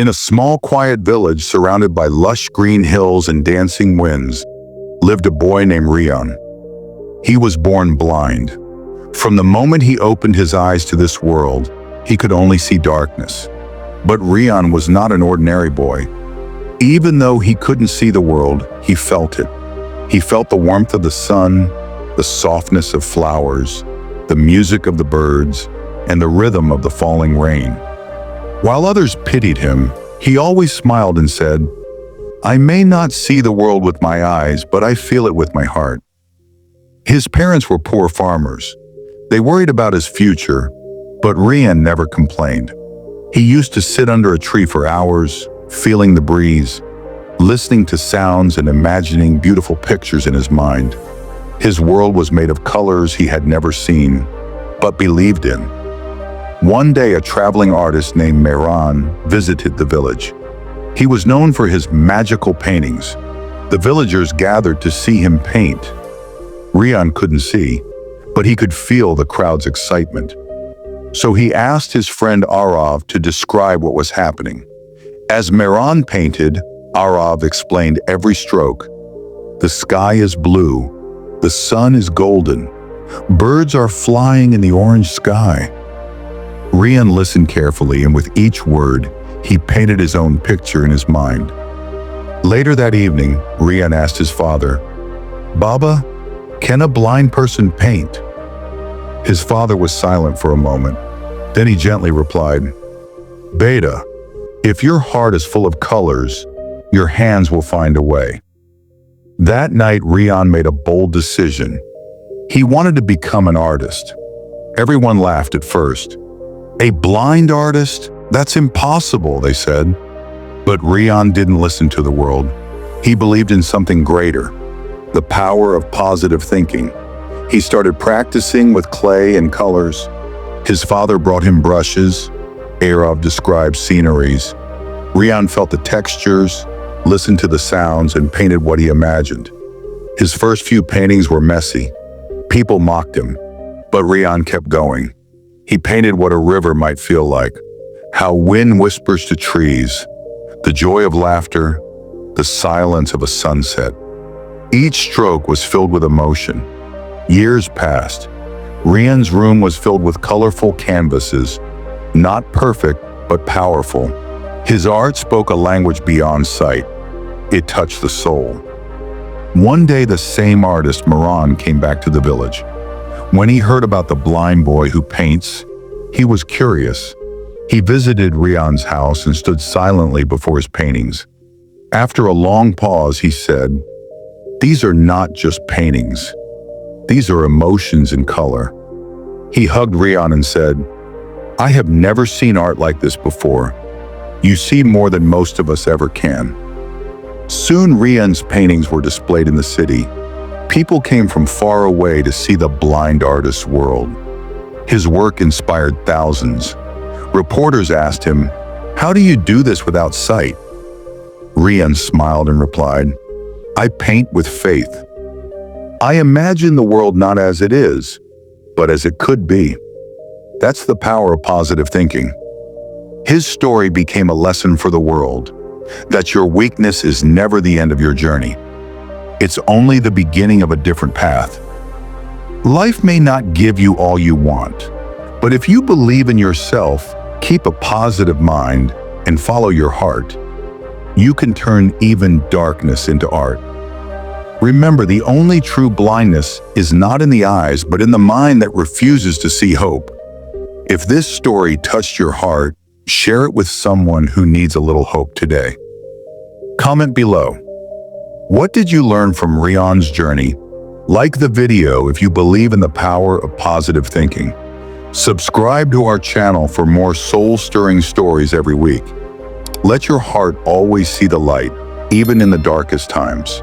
In a small, quiet village surrounded by lush green hills and dancing winds, lived a boy named Rihan. He was born blind. From the moment he opened his eyes to this world, he could only see darkness. But Rihan was not an ordinary boy. Even though he couldn't see the world, he felt it. He felt the warmth of the sun, the softness of flowers, the music of the birds, and the rhythm of the falling rain. While others pitied him, he always smiled and said, "I may not see the world with my eyes, but I feel it with my heart." His parents were poor farmers. They worried about his future, but Rihan never complained. He used to sit under a tree for hours, feeling the breeze, listening to sounds and imagining beautiful pictures in his mind. His world was made of colors he had never seen, but believed in. One day, a traveling artist named Rihan visited the village. He was known for his magical paintings. The villagers gathered to see him paint. Rihan couldn't see, but he could feel the crowd's excitement. So he asked his friend Arav to describe what was happening. As Rihan painted, Arav explained every stroke. The sky is blue. The sun is golden. Birds are flying in the orange sky. Rihan listened carefully, and with each word, he painted his own picture in his mind. Later that evening, Rihan asked his father, "Baba, can a blind person paint?" His father was silent for a moment. Then he gently replied, "Beta, if your heart is full of colors, your hands will find a way." That night, Rihan made a bold decision. He wanted to become an artist. Everyone laughed at first. "A blind artist? That's impossible," they said. But Rihan didn't listen to the world. He believed in something greater, the power of positive thinking. He started practicing with clay and colors. His father brought him brushes. Arav described sceneries. Rihan felt the textures, listened to the sounds, and painted what he imagined. His first few paintings were messy. People mocked him, but Rihan kept going. He painted what a river might feel like, how wind whispers to trees, the joy of laughter, the silence of a sunset. Each stroke was filled with emotion. Years passed. Rihan's room was filled with colorful canvases, not perfect, but powerful. His art spoke a language beyond sight. It touched the soul. One day, the same artist, Rihan, came back to the village. When he heard about the blind boy who paints, he was curious. He visited Rihan's house and stood silently before his paintings. After a long pause, he said, "These are not just paintings. These are emotions in color." He hugged Rihan and said, "I have never seen art like this before. You see more than most of us ever can." Soon, Rihan's paintings were displayed in the city. People came from far away to see the blind artist's world. His work inspired thousands. Reporters asked him, "How do you do this without sight?" Rihan smiled and replied, "I paint with faith. I imagine the world not as it is, but as it could be." That's the power of positive thinking. His story became a lesson for the world, that your weakness is never the end of your journey. It's only the beginning of a different path. Life may not give you all you want, but if you believe in yourself, keep a positive mind, and follow your heart, you can turn even darkness into art. Remember, the only true blindness is not in the eyes, but in the mind that refuses to see hope. If this story touched your heart, share it with someone who needs a little hope today. Comment below. What did you learn from Rihan's journey? Like the video if you believe in the power of positive thinking. Subscribe to our channel for more soul-stirring stories every week. Let your heart always see the light, even in the darkest times.